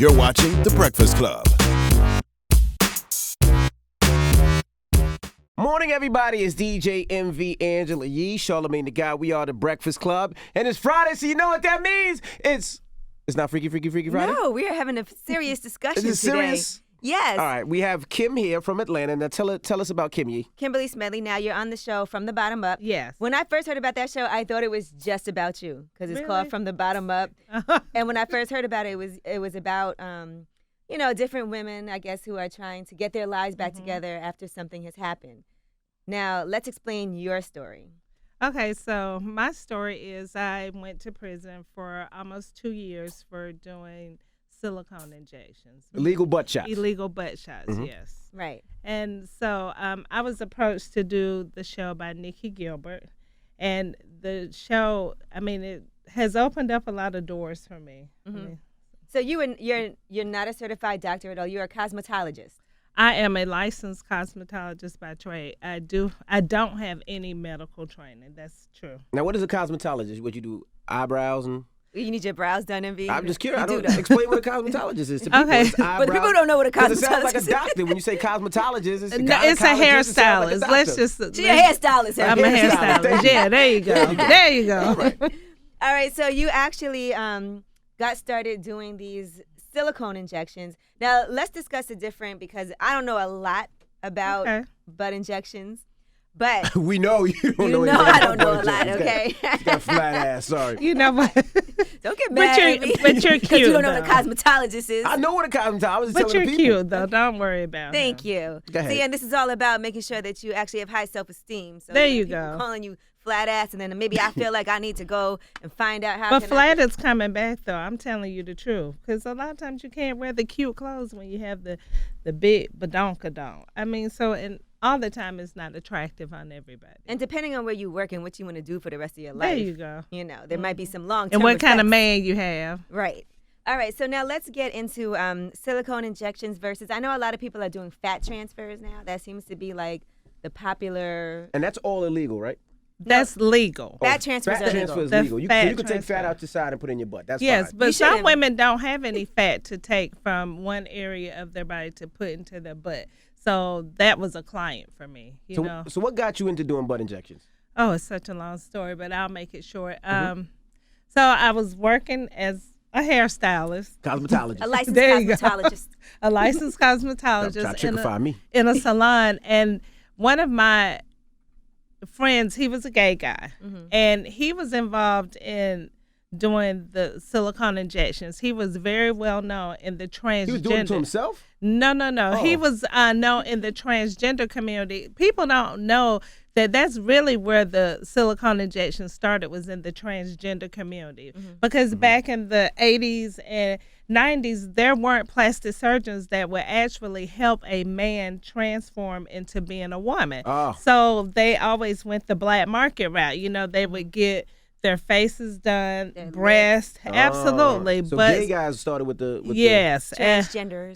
You're watching The Breakfast Club. Morning, everybody. It's DJ MV Angela Yee, Charlamagne the Guy. We are The Breakfast Club. And it's Friday, so you know what that means. It's not Freaky Friday? No, we are having a serious discussion Is it today. serious? Yes. All right, we have Kim here from Atlanta. Now tell us about Kim Yee. Kimberly Smedley, now you're on the show From the Bottom Up. Yes. When I first heard about that show, I thought it was just about you because it's called From the Bottom Up. And when I first heard about it, it was about, different women, I guess, who are trying to get their lives back together after something has happened. Now, let's explain your story. Okay, so my story is I went to prison for almost 2 years for doing silicone injections. Illegal butt shots. Illegal butt shots, yes. Right. And so I was approached to do the show by Nikki Gilbert. And the show, it has opened up a lot of doors for me. Mm-hmm. So you're not a certified doctor at all. You're a cosmetologist. I am a licensed cosmetologist by trade. I don't have any medical training. That's true. Now, what is a cosmetologist? What you do? Eyebrows and... You need your brows done, MV? I'm just curious. I don't explain what a cosmetologist is to people. Okay. But people don't know what a cosmetologist is. It sounds like a doctor. When you say cosmetologist, it's a it's a hairstylist. She's a hairstylist. I'm a hairstylist. Yeah, there you go. There you go. All right, so you actually got started doing these silicone injections. Now, let's discuss the difference because I don't know a lot about butt injections. But we know you don't know. I don't know a lot, okay? She's got a flat ass, sorry. You know what? Don't get mad at me. But you're cute, because you don't know what a cosmetologist is. I know what a cosmetologist is. But you're cute, though. Don't worry about it. Thank you. Go ahead. See, and this is all about making sure that you actually have high self-esteem. So there you people go. Calling you flat ass, and then maybe I feel like I need to go and find out how. But flat is coming back, though. I'm telling you the truth, because a lot of times you can't wear the cute clothes when you have the big badonkadonk. And all the time it's not attractive on everybody. And depending on where you work and what you want to do for the rest of your life. There you go. There might be some long-term and what effects. kind of man you have. Right. All right, so now let's get into silicone injections versus, I know a lot of people are doing fat transfers now. That seems to be like the popular. And that's all illegal, right? That's legal. Fat transfers are legal. Transfer is legal. You can take fat out your side and put it in your butt. That's yes, fine. but some women don't have any fat to take from one area of their body to put into their butt. So that was a client for me, you know. So what got you into doing butt injections? Oh, it's such a long story, but I'll make it short. So I was working as a hairstylist. Cosmetologist. A licensed cosmetologist. A licensed cosmetologist in a salon. And one of my friends, he was a gay guy, and he was involved in doing the silicone injections. He was very well known in the transgender. He was doing it to himself? No. Oh. He was known in the transgender community. People don't know that that's really where the silicone injection started, was in the transgender community. Because back in the 80s and 90s, there weren't plastic surgeons that would actually help a man transform into being a woman. Oh. So they always went the black market route. They would get their faces done, breasts, absolutely. So but gay guys started with the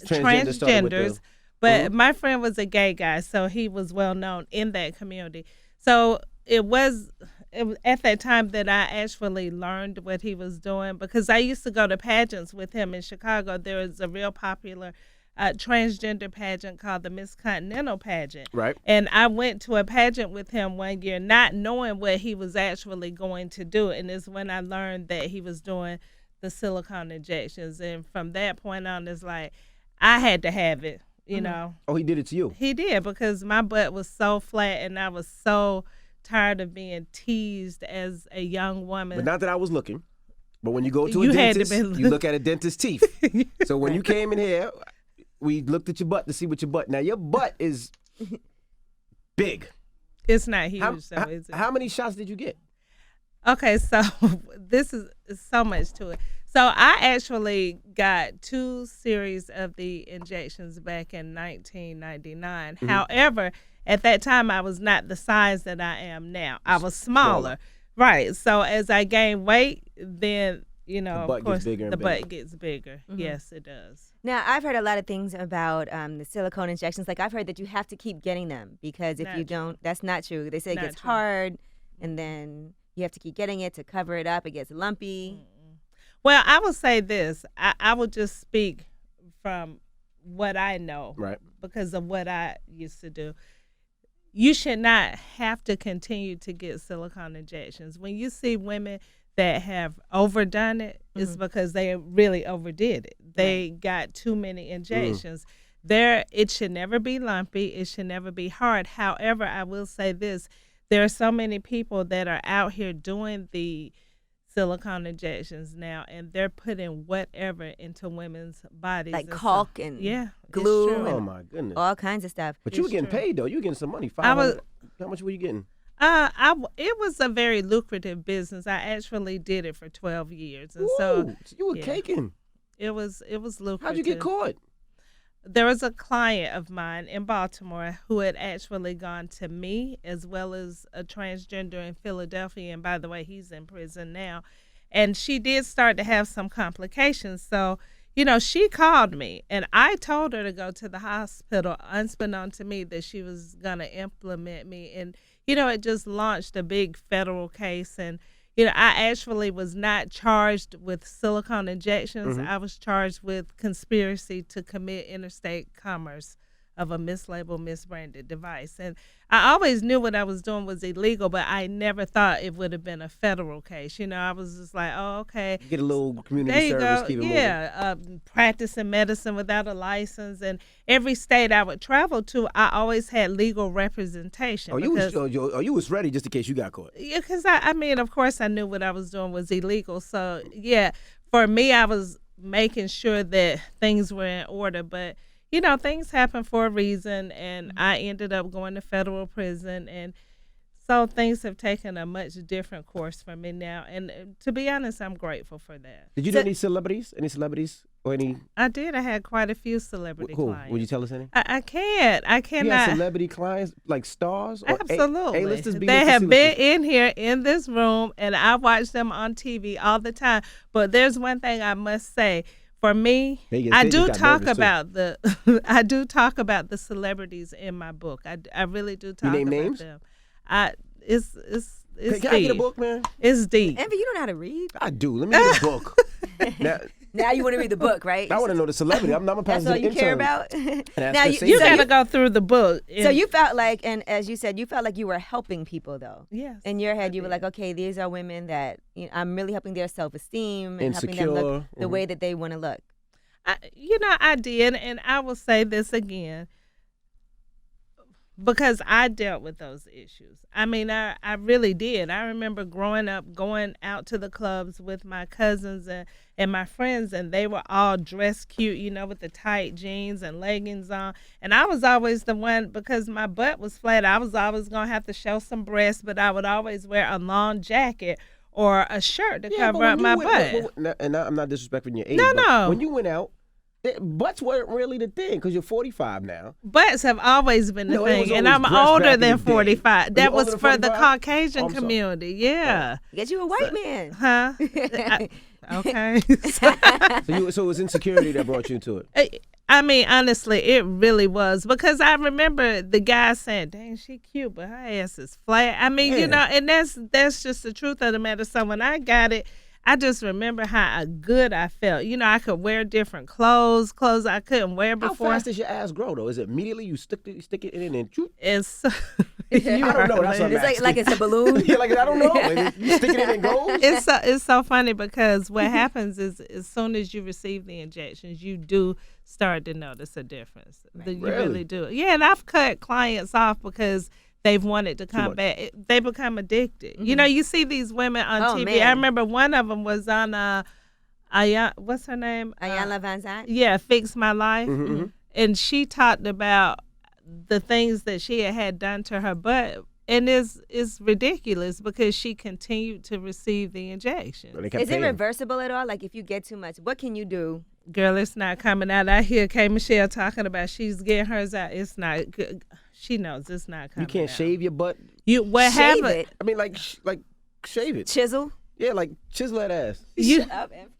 Transgenders. But my friend was a gay guy, so he was well known in that community. So it was at that time that I actually learned what he was doing, because I used to go to pageants with him in Chicago. There was a real popular transgender pageant called the Miss Continental pageant. Right. And I went to a pageant with him one year, not knowing what he was actually going to do. And it's when I learned that he was doing the silicone injections. And from that point on, it's like, I had to have it, you know. Oh, he did it to you? He did, because my butt was so flat and I was so tired of being teased as a young woman. But not that I was looking. But when you go to a dentist, you look at a dentist's teeth. So when you came in here, we looked at your butt to see what your butt. Now, your butt is big. It's not huge, is it? How many shots did you get? Okay, so this is so much to it. So I actually got 2 series of the injections back in 1999. However, at that time, I was not the size that I am now. I was smaller. Right. So as I gained weight, then, of course, the butt gets bigger. Yes, it does. Now, I've heard a lot of things about the silicone injections. Like, I've heard that you have to keep getting them, because if you don't, that's not true. They say it gets hard, and then you have to keep getting it to cover it up. It gets lumpy. Well, I will say this. I will just speak from what I know, right, because of what I used to do. You should not have to continue to get silicone injections. When you see women that have overdone it, it's because they really overdid it. They got too many injections. It should never be lumpy. It should never be hard. However, I will say this. There are so many people that are out here doing the silicone injections now, and they're putting whatever into women's bodies. Like caulk and glue. Oh, my goodness. All kinds of stuff. But you were getting paid, though. You were getting some money. How much were you getting? It was a very lucrative business. I actually did it for 12 years. And so you were caking. It was lucrative. How'd you get caught? There was a client of mine in Baltimore who had actually gone to me, as well as a transgender in Philadelphia. And by the way, he's in prison now. And she did start to have some complications. So, she called me, and I told her to go to the hospital, unbeknownst to me that she was going to implement me. And, it just launched a big federal case. And, I actually was not charged with silicone injections. I was charged with conspiracy to commit interstate commerce of a mislabeled, misbranded device. And I always knew what I was doing was illegal, but I never thought it would have been a federal case. I was just like, oh, okay. Get a little community service, keep it moving. Practicing medicine without a license. And every state I would travel to, I always had legal representation. Oh, you was ready just in case you got caught. Yeah, because, of course I knew what I was doing was illegal. So, yeah, for me, I was making sure that things were in order. But things happen for a reason, and I ended up going to federal prison, and so things have taken a much different course for me now. And to be honest, I'm grateful for that. Did you know any celebrities? Any celebrities or any? I did. I had quite a few celebrity clients. Would you tell us any? I can't. I cannot. You had celebrity clients like stars? Or absolutely. A-listers, B-listers, they have C-listers? been in here in this room, and I watch them on TV all the time. But there's one thing I must say. For me, I do talk about the celebrities in my book. I really do talk about names? them. It's Can deep. I get a book, man? It's deep. Envy, you don't know how to read. I do. Let me get a book. Now you want to read the book, right? I want to know the celebrity. I'm not That's all you care about. Now you got to go through the book. So you felt like, and as you said, you felt like you were helping people, though. Yes. In your head, you were like, okay, these are women that I'm really helping their self-esteem and helping them look the way that they want to look. I did, and I will say this again. Because I dealt with those issues. I really did. I remember growing up, going out to the clubs with my cousins and my friends, and they were all dressed cute, with the tight jeans and leggings on. And I was always the one, because my butt was flat, I was always going to have to show some breasts, but I would always wear a long jacket or a shirt to cover up my butt. And I'm not disrespecting your age. No. When you went out, butts weren't really the thing, because you're 45 now. Butts have always been the thing, and I'm older than 45. That was for the Caucasian community. Yeah. Get you a white man. Huh? Okay. So it was insecurity that brought you into it. Honestly, it really was, because I remember the guy saying, "Dang, she cute, but her ass is flat." And that's just the truth of the matter. So when I got it, I just remember how good I felt. I could wear different clothes I couldn't wear before. How fast does your ass grow, though? Is it immediately you stick it in and shoot? It's I don't know. That's what I'm It's like it's a balloon. Yeah, I don't know. You stick it in and goes? It's so funny, because what happens is, as soon as you receive the injections, you do start to notice a difference. You really do. Yeah, and I've cut clients off because they've wanted to come back. They become addicted. Mm-hmm. You see these women on TV. Man. I remember one of them was on what's her name? Ayanna Van Zandt? Yeah, Fix My Life. Mm-hmm. And she talked about the things that she had done to her butt. And it's ridiculous, because she continued to receive the injection. Is it reversible at all? Like, if you get too much, what can you do? Girl, it's not coming out. I hear K. Michelle talking about she's getting hers out. It's not good. She knows it's not coming out. You can't shave your butt? Shave it? Like shave it. Chisel? Yeah, like chisel that ass. Shut up, Em.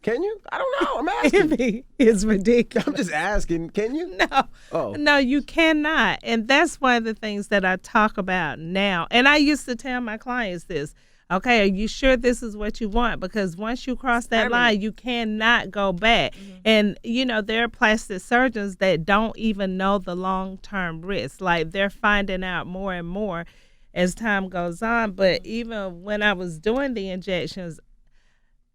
Can you? I don't know. I'm asking. It's ridiculous. I'm just asking. Can you? No. Oh. No, you cannot. And that's one of the things that I talk about now. And I used to tell my clients this. okay, are you sure this is what you want? Because once you cross that line, you cannot go back. And, there are plastic surgeons that don't even know the long-term risks. Like, they're finding out more and more as time goes on. But even when I was doing the injections,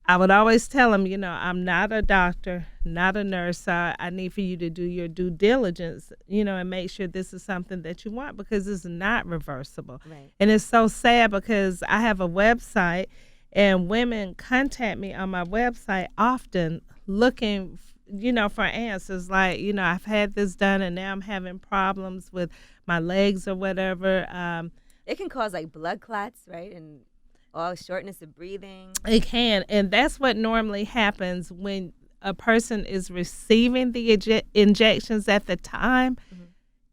I would always tell them, I'm not a doctor, not a nurse. So I need for you to do your due diligence, and make sure this is something that you want, because it's not reversible. Right. And it's so sad because I have a website and women contact me on my website often looking, for answers. Like, I've had this done and now I'm having problems with my legs or whatever. It can cause like blood clots, right? And all shortness of breathing. It can, and that's what normally happens when a person is receiving the injections at the time.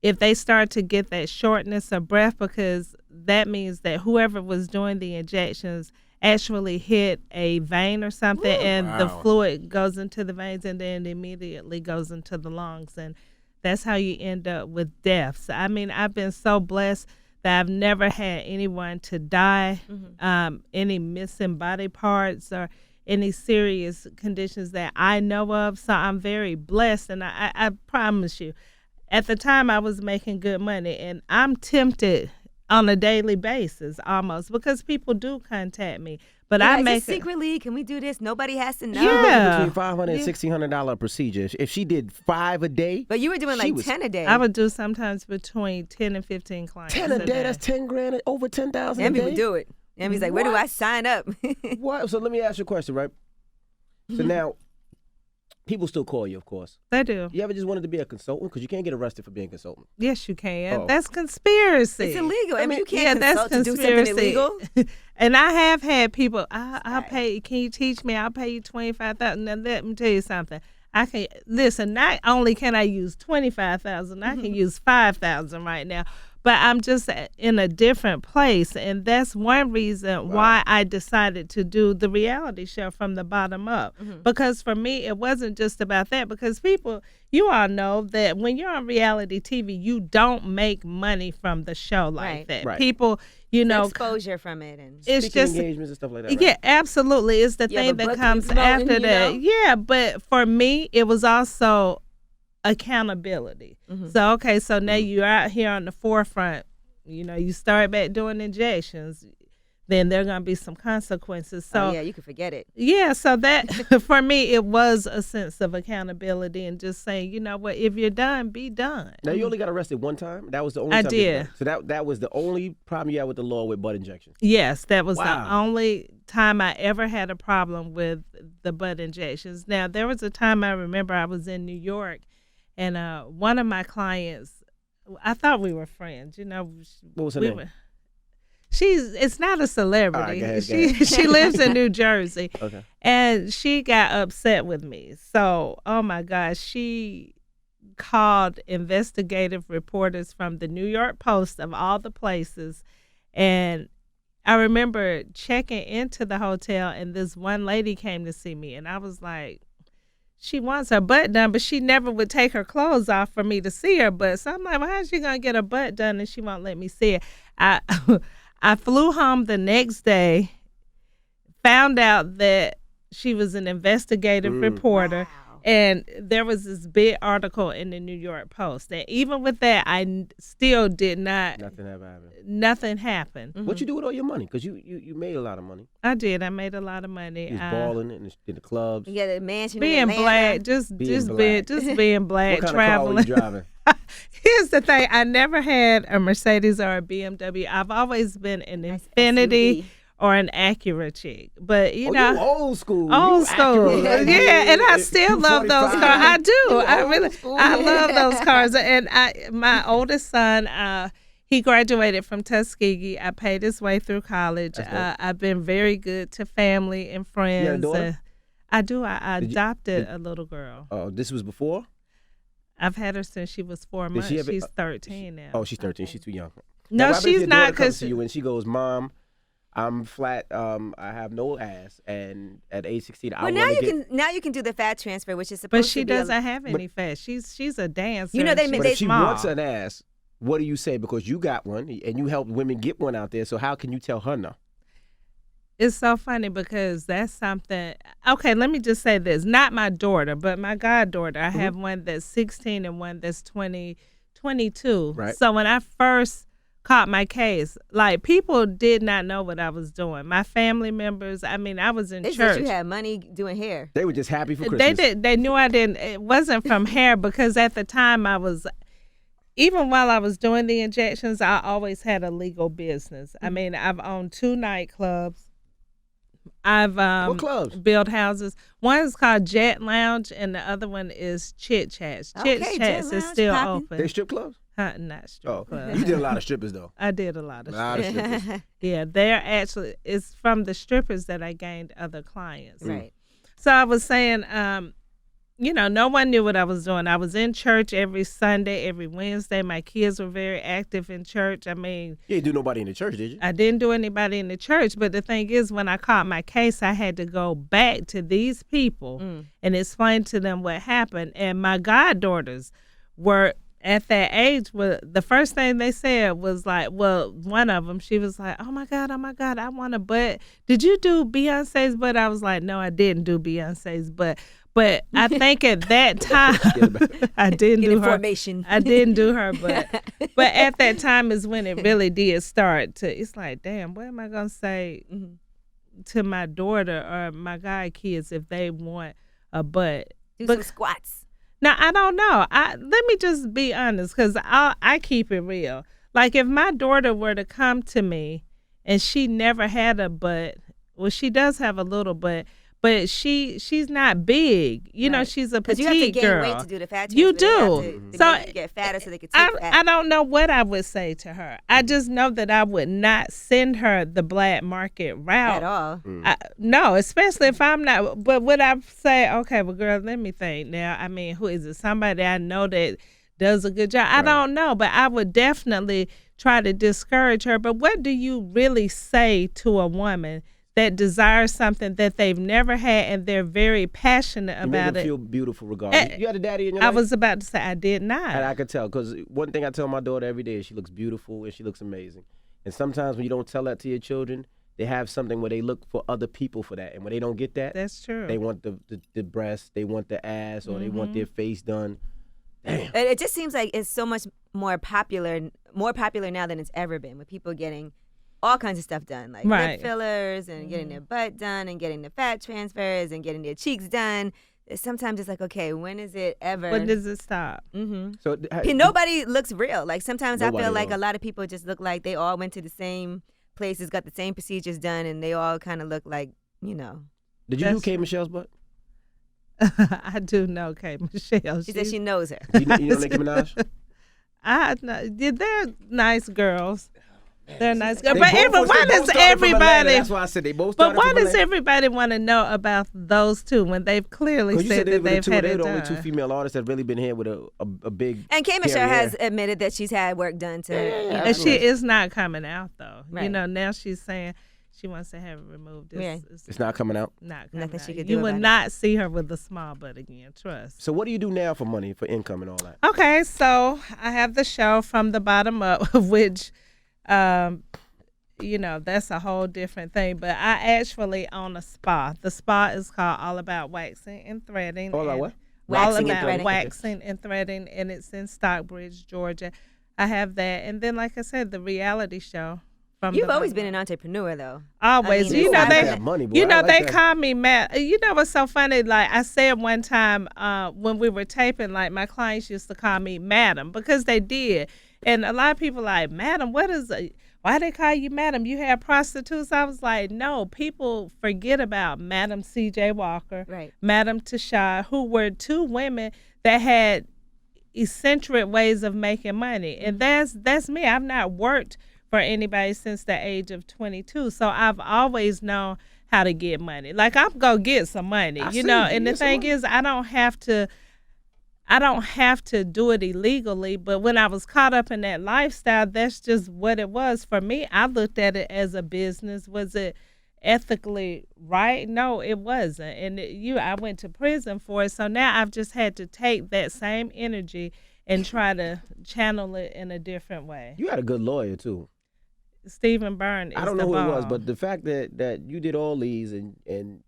If they start to get that shortness of breath, because that means that whoever was doing the injections actually hit a vein or something, and the fluid goes into the veins and then immediately goes into the lungs, and that's how you end up with deaths. I mean, I've been so blessed that I've never had anyone to die, any missing body parts or any serious conditions that I know of. So I'm very blessed, and I promise you, at the time I was making good money, and I'm tempted on a daily basis almost, because people do contact me. But I make secretly, can we do this? Nobody has to know. Yeah. Between $500 and $1,600 procedure. If she did 5 a day. But you were doing like 10 a day. I would do sometimes between 10 and 15 clients. 10 a day, that's 10 grand, over 10,000 a day. Emmy would do it. Emmy's like, where do I sign up? What? So let me ask you a question, right? So now, people still call you, of course. They do. You ever just wanted to be a consultant? Because you can't get arrested for being a consultant. Yes, you can. That's conspiracy. It's illegal. I mean, you can't consult to do something illegal. And I have had people, I'll pay, can you teach me? I'll pay you $25,000. Now, let me tell you something. I can, listen, not only can I use $25,000, I can use $5,000 right now. But I'm just in a different place. And that's one reason why I decided to do the reality show from the bottom up. Because for me, it wasn't just about that. Because people, you all know that when you're on reality TV, you don't make money from the show like that. Right. People, exposure from it. And it's just engagements and stuff like that. Right? Yeah, absolutely. It's the thing that comes after that. Yeah, but for me, it was also accountability. So now you're out here on the forefront, you start back doing injections, then there are going to be some consequences. So you can forget it. Yeah, so that for me, it was a sense of accountability and just saying, you know what, if you're done, be done. Now, you only got arrested one time? That was the only time? I did. So that was the only problem you had with the law with butt injections? Yes, that was the only time I ever had a problem with the butt injections. Now, there was a time I remember I was in New York, and one of my clients, I thought we were friends. What was her name? It's not a celebrity. Right, go ahead. She lives in New Jersey. Okay. And she got upset with me. So, oh my gosh, she called investigative reporters from the New York Post, of all the places. And I remember checking into the hotel, and this one lady came to see me, and I was like, she wants her butt done, but she never would take her clothes off for me to see her butt. So I'm like, well, how's she going to get her butt done and she won't let me see it? I flew home the next day, found out that she was an investigative reporter. Wow. And there was this big article in the New York Post. And even with that, I still did not. Nothing happened. What you do with all your money? Because you made a lot of money. I did. I made a lot of money. You was balling in the clubs. You got a mansion being in Atlanta. Black, just being black, what kind traveling. Of car were you driving? Here's the thing. I never had a Mercedes or a BMW. I've always been an Infiniti or an Acura chick. But, you know. You old school. Old school. Yeah, and I still love those cars. I do. I love those cars. And my oldest son, he graduated from Tuskegee. I paid his way through college. I've been very good to family and friends. You had a daughter? I do. I adopted a little girl. Oh, this was before? I've had her since she was 4 months. She's 13 now. Oh, she's 13. She's too young. No, she's not. Comes to you and she goes, Mom, I'm flat. I have no ass, and at age 16, I want to get. Now you can do the fat transfer, which is supposed to be. But she doesn't have any fat. She's a dancer. You know but if she wants an ass, what do you say? Because you got one, and you helped women get one out there. So how can you tell her no? It's so funny because that's something. Okay, let me just say this. Not my daughter, but my goddaughter. I have one that's 16 and one that's 22. Right. So when I first caught my case, like, people did not know what I was doing. My family members, I mean, I was in they church. Said you had money doing hair. They were just happy for Christmas. They knew I didn't. It wasn't from hair because at the time I was. Even while I was doing the injections, I always had a legal business. I mean, I've owned 2 nightclubs. I've What clubs? built houses. One is called Jet Lounge, and the other one is Chit Chats. Chit Chats is still open. They strip clubs? Not strip clubs. You did a lot of strippers, though. I did a lot of strippers. Yeah, they're actually, it's from the strippers that I gained other clients. Right. So I was saying, no one knew what I was doing. I was in church every Sunday, every Wednesday. My kids were very active in church. I mean, you didn't do nobody in the church, did you? I didn't do anybody in the church. But the thing is, when I caught my case, I had to go back to these people and explain to them what happened. And my goddaughters were at that age. The first thing they said was like, well, one of them, she was like, oh my God, I want a butt. Did you do Beyonce's butt? I was like, no, I didn't do Beyonce's butt. But I think at that time, I didn't do her. I didn't do her, but at that time is when it really did start to. It's like, damn, what am I gonna say to my daughter or my god kids if they want a butt? Do some squats. Now I don't know. Let me just be honest, because I keep it real. Like, if my daughter were to come to me and she never had a butt, well, she does have a little butt. But she's not big. You know, she's a petite girl. You have to gain weight to do the fat transfer. You do. So get fatter so they can take fat. I don't know what I would say to her. I just know that I would not send her the black market route. At all. No, especially if I'm not. But would I say, okay, well, girl, let me think now. I mean, who is it? Somebody I know that does a good job? I don't know. But I would definitely try to discourage her. But what do you really say to a woman that desires something that they've never had and they're very passionate about it? Feel beautiful regardless. You had a daddy in your life? I was about to say I did not. And I could tell, because one thing I tell my daughter every day is she looks beautiful and she looks amazing. And sometimes when you don't tell that to your children, they have something where they look for other people for that. And when they don't get that, that's true. They want the breast, they want the ass, or they want their face done. Damn. It just seems like it's so much more popular now than it's ever been, with people getting all kinds of stuff done, like lip fillers and getting their butt done and getting the fat transfers and getting their cheeks done. Sometimes it's like, okay, when is it ever? When does it stop? So nobody looks real. Like, sometimes I feel like a lot of people just look like they all went to the same places, got the same procedures done, and they all kind of look like, Did you do K. Michelle's butt? I do know K. Michelle. She said she knows her. You know Nicki Minaj? They're nice girls. They're nice girls. But why does everybody? That's why I said they both. But why does everybody want to know about those two when they've clearly said that they've had it done? They're the only 2 female artists that really been here with a big. And K. Michelle has admitted that she's had work done to her. And she is not coming out though. Right. Now she's saying she wants to have it removed. It's not coming out. Nothing she could do. You will not see her with a small butt again. Trust. So what do you do now for money, for income, and all that? Okay, so I have the show From the Bottom Up, which. That's a whole different thing. But I actually own a spa. The spa is called All About Waxing and Threading. All about what? Waxing and threading, and it's in Stockbridge, Georgia. I have that, and then, like I said, the reality show. You've always been an entrepreneur, though. Always. They call me Matt. You know what's so funny? Like, I said one time when we were taping, like, my clients used to call me Madam because they did. And a lot of people like, Madam, why they call you Madam? You have prostitutes? I was like, no, people forget about Madam C.J. Walker, Madam Tasha, who were 2 women that had eccentric ways of making money. And that's me. I've not worked for anybody since the age of 22. So I've always known how to get money. Like, I'm going to get some money, and the thing is, I don't have to do it illegally, but when I was caught up in that lifestyle, that's just what it was. For me, I looked at it as a business. Was it ethically right? No, it wasn't. And I went to prison for it. So now I've just had to take that same energy and try to channel it in a different way. You had a good lawyer, too. Stephen Byrne is I don't know who bomb. it was, but the fact that you did all these and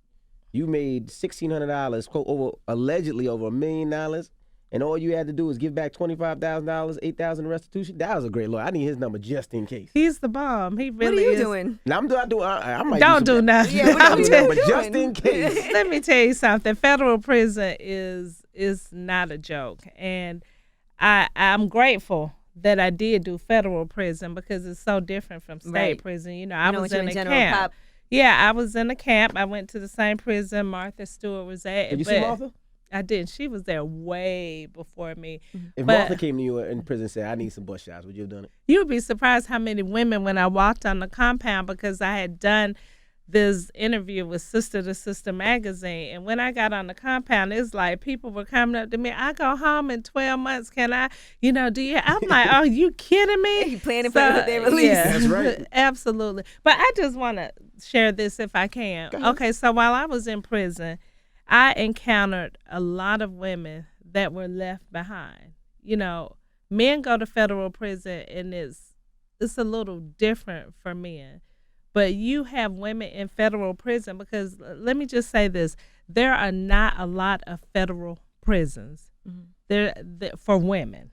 you made $1,600, quote, allegedly over $1 million, and all you had to do is give back $25,000, $8,000 restitution. That was a great lawyer. I need his number just in case. He's the bomb. He really is. What are you is. doing? Now I might don't do nothing. Yeah, what are you doing? But just in case. Let me tell you something. Federal prison is not a joke, and I'm grateful that I did do federal prison because it's so different from state prison. You know, I was in a camp. Pop. Yeah, I was in a camp. I went to the same prison Martha Stewart was at. Did you see Martha? I did. She was there way before me. If Martha came to you in prison and said, I need some butt shots, would you have done it? You'd be surprised how many women, when I walked on the compound, because I had done this interview with Sister to Sister magazine, and when I got on the compound, it's like people were coming up to me, I go home in 12 months, can I, do you? I'm like, are you kidding me? You planning for their release. Yeah, that's right. Absolutely. But I just want to share this if I can. Okay, so while I was in prison, I encountered a lot of women that were left behind. Men go to federal prison, and it's a little different for men. But you have women in federal prison because, let me just say this, there are not a lot of federal prisons for women.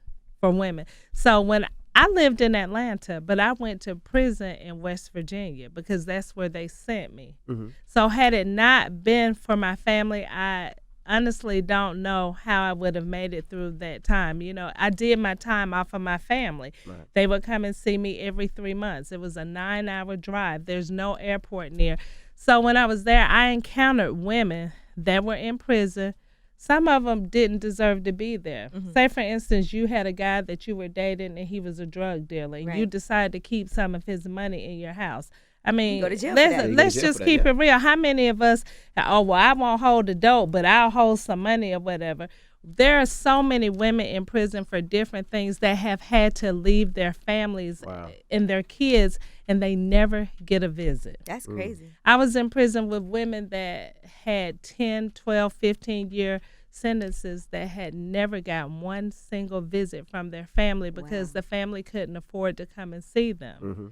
So when I lived in Atlanta, but I went to prison in West Virginia because that's where they sent me. Mm-hmm. So had it not been for my family, I honestly don't know how I would have made it through that time. I did my time off of my family. Right. They would come and see me every 3 months. It was a 9-hour drive. There's no airport near. So when I was there, I encountered women that were in prison. Some of them didn't deserve to be there. Mm-hmm. Say, for instance, you had a guy that you were dating and he was a drug dealer. Right. You decided to keep some of his money in your house. I mean, let's just keep it real. How many of us, I won't hold the dope, but I'll hold some money or whatever. There are so many women in prison for different things that have had to leave their families and their kids, and they never get a visit. That's crazy. I was in prison with women that had 10, 12, 15-year sentences that had never gotten one single visit from their family because the family couldn't afford to come and see them. Mm-hmm.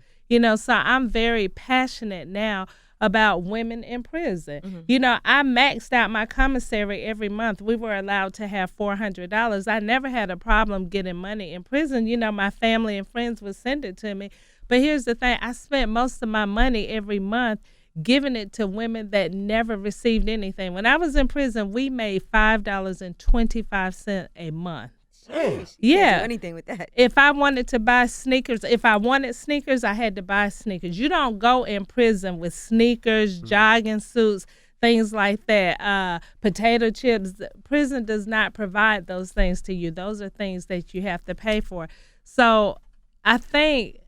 So I'm very passionate now about women in prison. Mm-hmm. I maxed out my commissary every month. We were allowed to have $400. I never had a problem getting money in prison. My family and friends would send it to me. But here's the thing. I spent most of my money every month giving it to women that never received anything. When I was in prison, we made $5.25 a month. Jeez, you can't do anything with that. If I wanted to buy sneakers, I had to buy sneakers. You don't go in prison with sneakers, jogging suits, things like that, potato chips. Prison does not provide those things to you. Those are things that you have to pay for. So I think,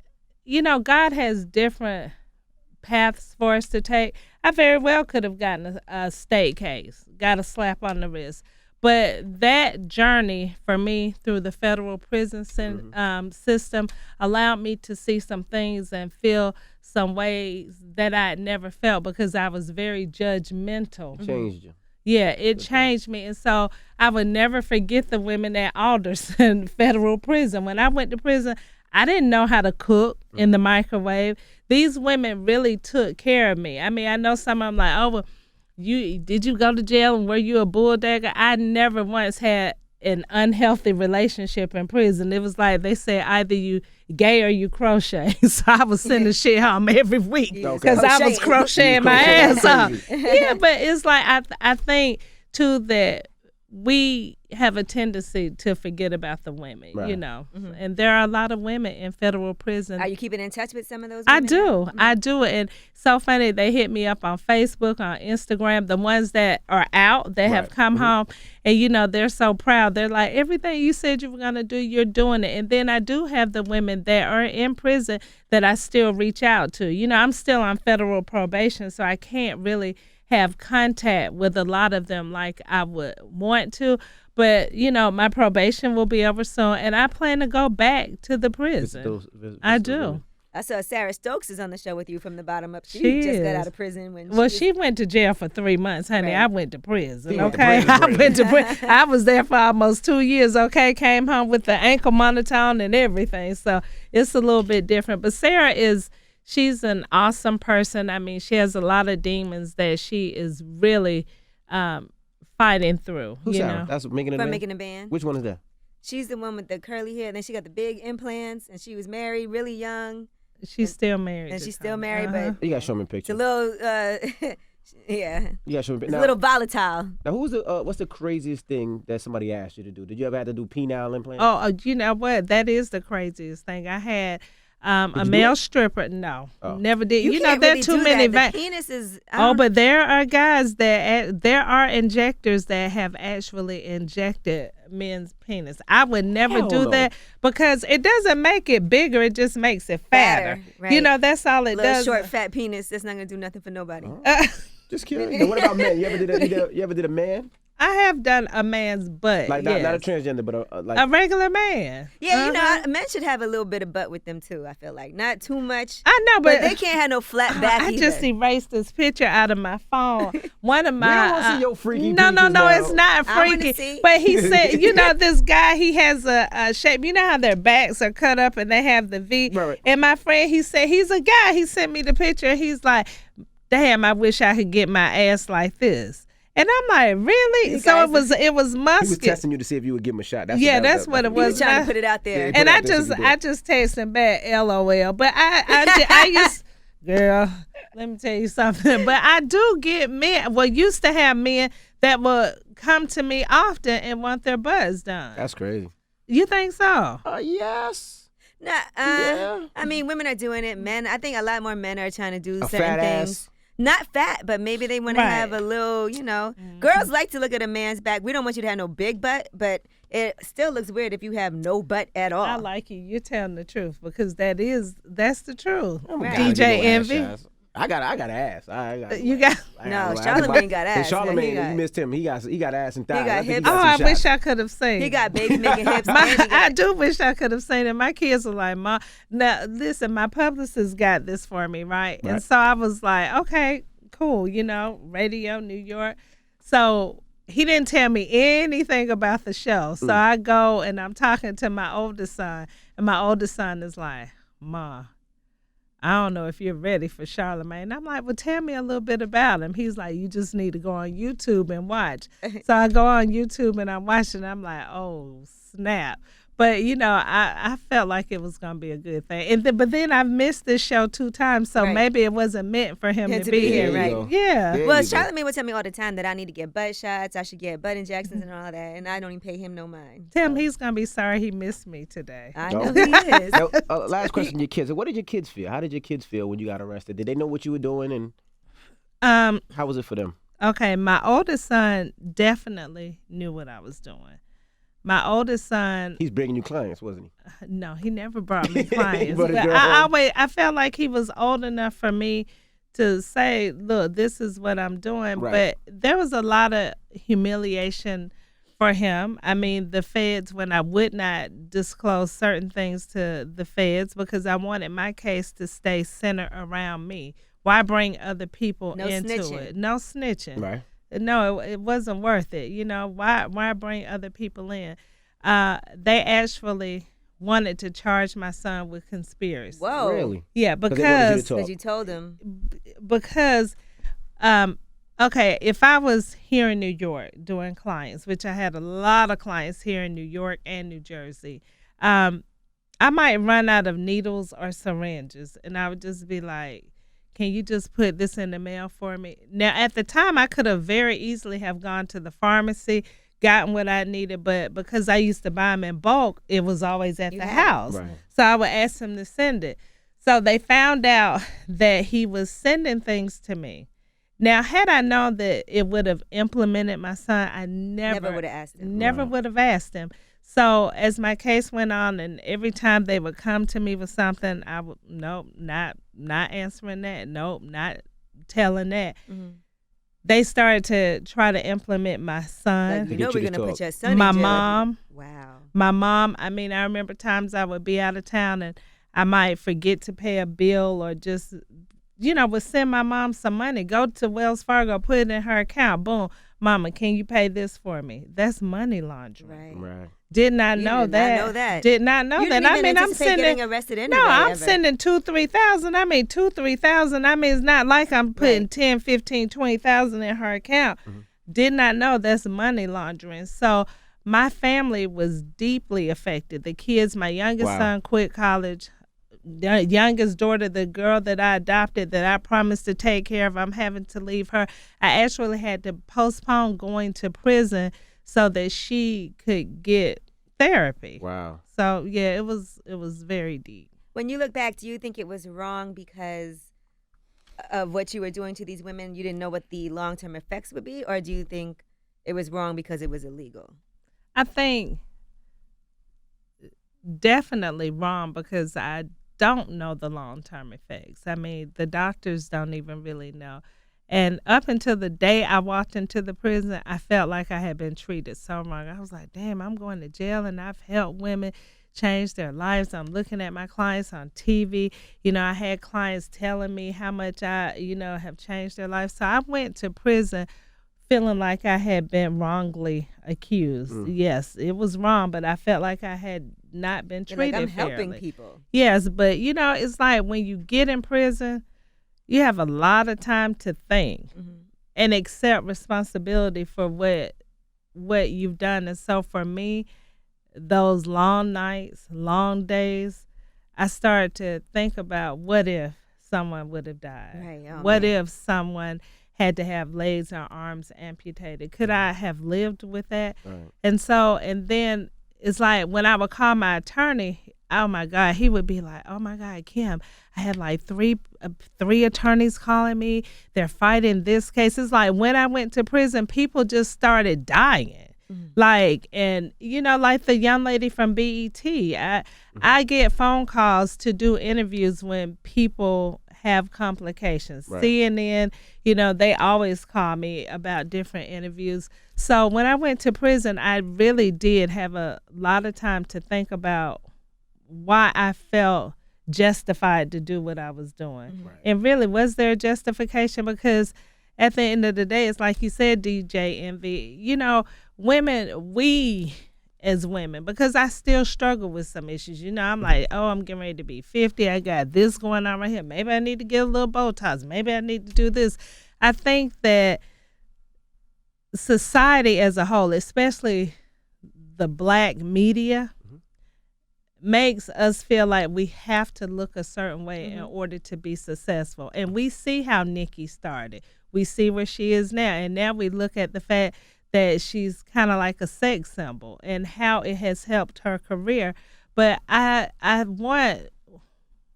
God has different paths for us to take. I very well could have gotten a state case, got a slap on the wrist. But that journey for me through the federal prison system allowed me to see some things and feel some ways that I had never felt because I was very judgmental. Changed you. Yeah, it changed me. And so I would never forget the women at Alderson Federal Prison. When I went to prison, I didn't know how to cook in the microwave. These women really took care of me. I mean, I know some of them like, well, did you go to jail and were you a bulldagger? I never once had an unhealthy relationship in prison. It was like they said either you gay or you crochet. So I was sending shit home every week because I was crocheting my ass off. Yeah, but it's like I think too that we have a tendency to forget about the women, and there are a lot of women in federal prison. Are you keeping in touch with some of those women? I do. And so funny, they hit me up on Facebook, on Instagram, the ones that are out, that have come home, and they're so proud. They're like, everything you said you were going to do, you're doing it. And then I do have the women that are in prison that I still reach out to. I'm still on federal probation, so I can't really have contact with a lot of them like I would want to. But, my probation will be over soon, and I plan to go back to the prison. I do. I saw Sarah Stokes is on the show with you from the bottom up. She just got out of prison. She went to jail for 3 months, honey. Right. I went to prison, okay? I went to prison. I was there for almost 2 years, okay? Came home with the ankle monotone and everything. So it's a little bit different. But Sarah she's an awesome person. I mean, she has a lot of demons that she is really fighting through. Who's you Sarah? know, That's making a From band? Making a Band. Which one is that? She's the one with the curly hair. And then she got the big implants, and she was married really young. she's still married. And to she's still Tommy. married, Uh-huh. but You gotta show me a it's picture. a little, yeah, You gotta show me. it's a little volatile. Now, who's the? What's the craziest thing that somebody asked you to do? Did you ever have to do penile implants? You know what? That is the craziest thing. I had a you do male it? stripper. No, Oh. never did. You know, can't there are really too do many. that. The penis is. But there are guys there are injectors that have actually injected men's penis. I would never Hell do no. that because it doesn't make it bigger. It just makes it fatter. Right. You know, that's all it little does. short fat penis. That's not gonna do nothing for nobody. Just kidding. Now, what about men? You ever did a man? I have done a man's butt. Like yes. not a transgender, but like a regular man. Yeah, you know, men should have a little bit of butt with them too. I feel like not too much. I know, But they can't have no flat back I either. just erased this picture out of my phone. One of my We don't wanna see your freaky no, pictures now. it's not I wanna freaky. see. But he said, you know, this guy, he has a shape. You know how their backs are cut up and they have the V. Right. And my friend, he said he's a guy. He sent me the picture. He's like, damn, I wish I could get my ass like this. And I'm like, really? These So guys it was he was muscular. testing you to see if you would give him a shot. That's That's what it He was was. trying Not- to put it out there. Yeah, and put it I out there so just you can do I it. just text him back, LOL. But I used, girl, let me tell you something. But I do get men. Well, used to have men that would come to me often and want their butts done. That's crazy. You think so? Yes. Nah, Yeah. I mean, women are doing it. Men, I think a lot more men are trying to do A certain fat things. ass. Not fat, but maybe they want to Right. have a little, you know. Girls like to look at a man's back. We don't want you to have no big butt, but it still looks weird if you have no butt at all. I like you. You're telling the truth because that's the truth. Right. Gotta DJ get no ass Envy. shots. I got ass. You got. No, Charlamagne got ass. And Charlamagne, He got- you missed him. He got ass and thighs. got I think hips. Oh, got I some wish shots. I could have seen. He got baby making hips. My, and he got- I do wish I could have seen it. My kids are like, Mom, now listen, my publicist got this for me, right? And Right. so I was like, okay, cool, you know, radio, New York. So he didn't tell me anything about the show. So I go and I'm talking to my oldest son, and my oldest son is like, Ma, I don't know if you're ready for Charlamagne. And I'm like, well, tell me a little bit about him. He's like, you just need to go on YouTube and watch. So I go on YouTube and I'm watching. I'm like, oh, snap. But, you know, I felt like it was going to be a good thing. And but then I've missed this show 2 times, so Right. maybe it wasn't meant for him Him to be here. right. go. Yeah. There Well, you go. Charlamagne would tell me all the time that I need to get butt shots, I should get butt injections and all that, and I don't even pay him no mind. Tim, he's going to be sorry he missed me today. I No. know he is. Now, last question, your kids. What did your kids feel? How did your kids feel when you got arrested? Did they know what you were doing, and how was it for them? Okay, my oldest son definitely knew what I was doing. My oldest son, He's bringing you clients, wasn't he? no, he never brought me clients. brought his But girl home. I felt like he was old enough for me to say, look, this is what I'm doing. Right. But there was a lot of humiliation for him. I mean, the feds, when I would not disclose certain things to the feds because I wanted my case to stay centered around me. Why bring other people No into snitching. it? No snitching. Right. No, it wasn't worth it. You know, why bring other people in? They actually wanted to charge my son with conspiracy. Whoa. Really? Yeah, they wanted you to because talk. Because you told him. okay, if I was here in New York doing clients, which I had a lot of clients here in New York and New Jersey, I might run out of needles or syringes, and I would just be like, can you just put this in the mail for me? Now, at the time, I could have very easily have gone to the pharmacy, gotten what I needed, but because I used to buy them in bulk, it was always at the house. Right. So I would ask him to send it. So they found out that he was sending things to me. Now, had I known that it would have implemented my son, I never would have asked him. Never would have asked him. So as my case went on, and every time they would come to me with something, I would nope, not answering that. Nope, not telling that. Mm-hmm. They started to try to implement my son. Like, you get know you we're to going to talk. put your son My in jail. mom. Wow. My mom, I mean, I remember times I would be out of town and I might forget to pay a bill or just, would send my mom some money. Go to Wells Fargo, put it in her account. Boom. Mama, can you pay this for me? That's money laundering. Right. Did not You know did that. not know that. Did not know You that. didn't even I'm anticipate sending getting arrested anyway. No, I'm ever. sending 2,000-3,000. I mean 2,000-3,000. I mean, it's not like I'm putting 10, 15, 20,000 in her account. Did not know that's money laundering. So my family was deeply affected. The kids, my youngest son quit college. The youngest daughter, the girl that I adopted, that I promised to take care of, I'm having to leave her. I actually had to postpone going to prison so that she could get therapy. Wow. So yeah, it was very deep. When you look back, do you think it was wrong because of what you were doing to these women? You didn't know what the long-term effects would be, or do you think it was wrong because it was illegal? I think definitely wrong because I don't know the long-term effects. I mean, the doctors don't even really know. And up until the day I walked into the prison, I felt like I had been treated so wrong. I was like, damn, I'm going to jail and I've helped women change their lives. I'm looking at my clients on TV. You know, I had clients telling me how much I, have changed their life. So I went to prison feeling like I had been wrongly accused. Yes, it was wrong, but I felt like I had not been treated I'm fairly. helping people. Yes, but it's like when you get in prison, you have a lot of time to think and accept responsibility for what you've done. And so for me, those long nights, long days, I started to think about what if someone would have died? Right. Oh, what man. if someone had to have legs or arms amputated? Could I have lived with that? Right. And then it's like when I would call my attorney, oh my God, he would be like, oh my God, Kim, I had like three attorneys calling me. They're fighting this case. It's like when I went to prison, people just started dying. Like, and like the young lady from BET, I get phone calls to do interviews when people have complications. Right. CNN, they always call me about different interviews. So when I went to prison, I really did have a lot of time to think about why I felt justified to do what I was doing. Right. And really, was there a justification? Because at the end of the day, it's like you said, DJ Envy, women, we as women, because I still struggle with some issues. I'm like, I'm getting ready to be 50. I got this going on right here. Maybe I need to get a little Botox. Maybe I need to do this. I think that society as a whole, especially the black media, makes us feel like we have to look a certain way in order to be successful. And we see how Nikki started. We see where she is now. And now we look at the fact that she's kind of like a sex symbol and how it has helped her career. But I want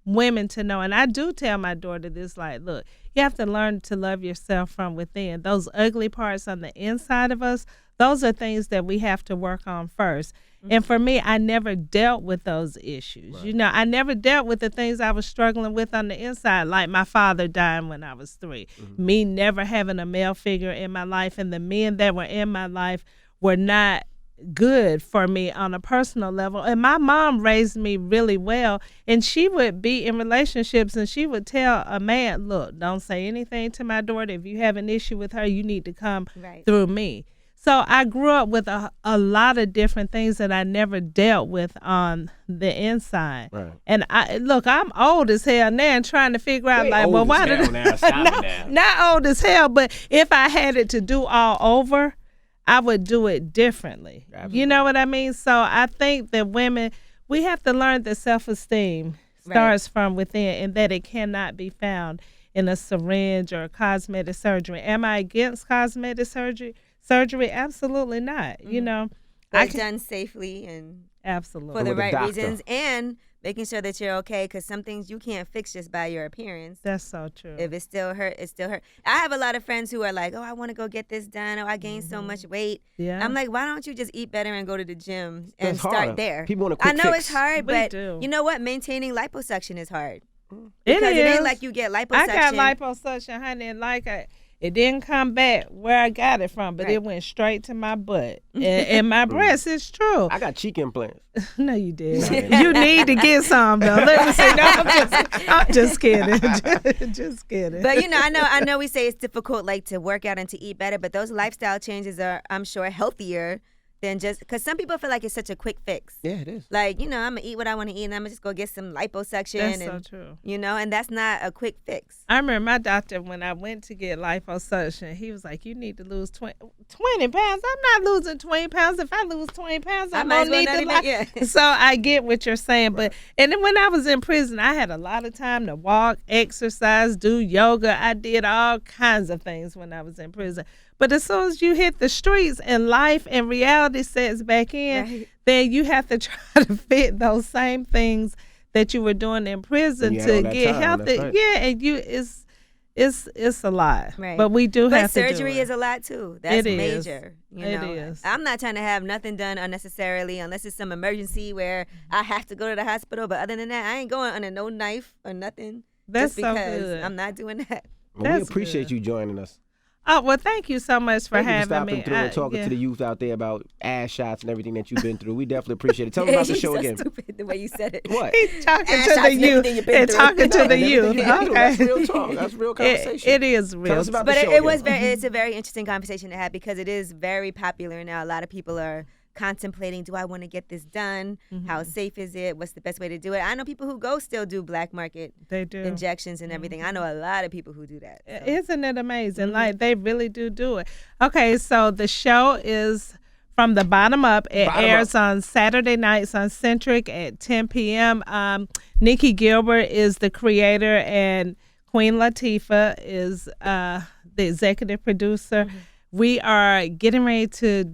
women to know, and I do tell my daughter this, like, look, you have to learn to love yourself from within. Those ugly parts on the inside of us, those are things that we have to work on first. And for me, I never dealt with those issues. Right. I never dealt with the things I was struggling with on the inside, like my father dying when I was 3, me never having a male figure in my life, and the men that were in my life were not good for me on a personal level. And my mom raised me really well, and she would be in relationships and she would tell a man, look, don't say anything to my daughter. If you have an issue with her, you need to come through me. So I grew up with a lot of different things that I never dealt with on the inside. Right. And I'm old as hell now and trying to figure out, why did not old as hell, but if I had it to do all over, I would do it differently. Absolutely. You know what I mean? So I think that women, we have to learn that self-esteem starts from within, and that it cannot be found in a syringe or cosmetic surgery. Am I against cosmetic surgery? Absolutely not. But done safely and absolutely for the right doctor. reasons, and making sure that you're okay, because some things you can't fix just by your appearance. That's so true. If it still hurt, it still hurt. I have a lot of friends who are like, oh, I want to go get this done. Oh, I gained so much weight. Yeah. I'm like, why don't you just eat better and go to the gym and It's start hard. there? People want a quick I know fix. it's hard, We but do. you know what? Maintaining liposuction is hard. It Because it is. ain't like you get liposuction. I got liposuction, honey, and It didn't come back where I got it from, but it went straight to my butt and my breast. It's true. I got cheek implants. No, you did. You need to get some though. Let me say, no, I'm just kidding. Just kidding. But I know we say it's difficult, like, to work out and to eat better, but those lifestyle changes are, I'm sure, healthier than just, because some people feel like it's such a quick fix. Yeah, it is. Like, I'm gonna eat what I want to eat, and I'm gonna just go get some liposuction. That's and, so true. And that's not a quick fix. I remember my doctor, when I went to get liposuction, he was like, you need to lose 20 pounds. I'm not losing 20 pounds. If I lose 20 pounds, I don't need to lose. So I get what you're saying. But and then when I was in prison, I had a lot of time to walk, exercise, do yoga. I did all kinds of things when I was in prison. But as soon as you hit the streets and life and reality sets back in, then you have to try to fit those same things that you were doing in prison to get healthy. Right. Yeah, and it's a lot. Right. But we do have to do it. But surgery is a lot too. That's major. It is. I'm not trying to have nothing done unnecessarily unless it's some emergency where I have to go to the hospital. But other than that, I ain't going under no knife or nothing. That's just because so good. I'm not doing that. Well, we appreciate you joining us. Oh, well, thank you so much for having me. Thank you for stopping through and talking to the youth out there about ass shots and everything that you've been through. We definitely appreciate it. Tell them about the show again. Stupid the way you said it. What? He's talking to the youth and talking to the youth. Okay. That's real talk. That's real conversation. It is real. Tell us about the show again. It's a very interesting conversation to have because it is very popular now. A lot of people are contemplating, do I want to get this done? How safe is it? What's the best way to do it? I know people who still do black market injections and everything. I know a lot of people who do that. So. Isn't it amazing? Like, they really do it. Okay, so the show is From the Bottom Up. It airs on Saturday nights on Centric at 10 p.m. Nikki Gilbert is the creator, and Queen Latifah is the executive producer. We are getting ready to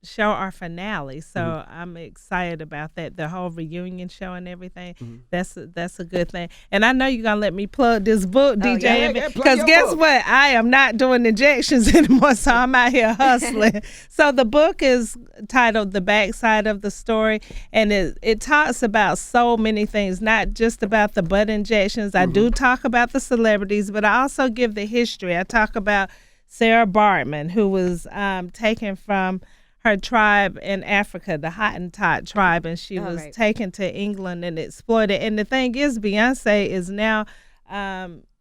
show our finale, so I'm excited about that. The whole reunion show and everything. That's a good thing. And I know you're gonna let me plug this book, DJ, because guess what? I am not doing injections anymore, so I'm out here hustling. So the book is titled "The Backside of the Story," and it talks about so many things, not just about the butt injections. I do talk about the celebrities, but I also give the history. I talk about Sarah Bartman, who was taken from her tribe in Africa, the Hottentot tribe, and she was taken to England and exploited. And the thing is, Beyonce is now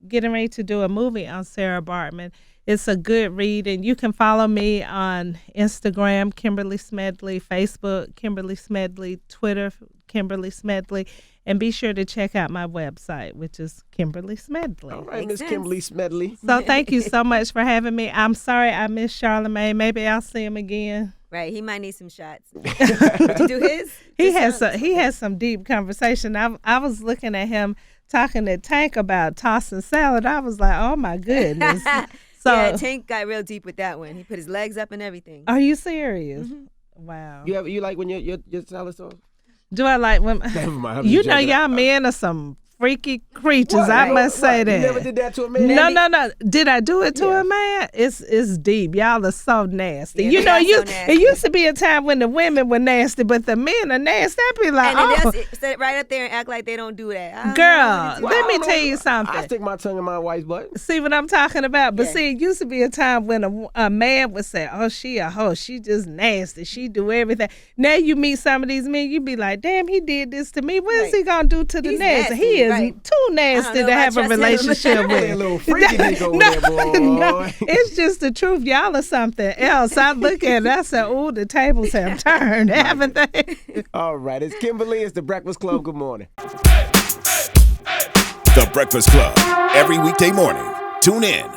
getting ready to do a movie on Sarah Bartman. It's a good read, and you can follow me on Instagram, Kimberly Smedley, Facebook, Kimberly Smedley, Twitter, Kimberly Smedley, and be sure to check out my website, which is Kimberly Smedley. All right, Miss Kimberly Smedley. So thank you so much for having me. I'm sorry I missed Charlamagne. Maybe I'll see him again. Right, he might need some shots. Did you do his? He has some deep conversation. I was looking at him talking to Tank about tossing salad. I was like, oh my goodness. So yeah, Tank got real deep with that one. He put his legs up and everything. Are you serious? Wow. You like when your salad sauce? Do I like when? Never mind. You know, y'all men are some freaky creatures. I must say that. You never did that to a man? No. Did I do it to a man? It's deep. Y'all are so nasty. Yeah, you know, nasty. It used to be a time when the women were nasty, but the men are nasty. I'd be like, and they sit right up there and act like they don't do that. Girl, let me tell you something. I stick my tongue in my wife's butt. See what I'm talking about? But see, it used to be a time when a man would say, oh, she a hoe. She just nasty. She do everything. Now you meet some of these men, you be like, damn, he did this to me. What is he going to do to the nasty? He is too nasty to have a relationship with. A little freaky over there, boy. No, it's just the truth. Y'all are something else. I look at it, I said, oh, the tables have turned, haven't they? All right, it's Kimberly. It's The Breakfast Club. Good morning. The Breakfast Club. Every weekday morning. Tune in.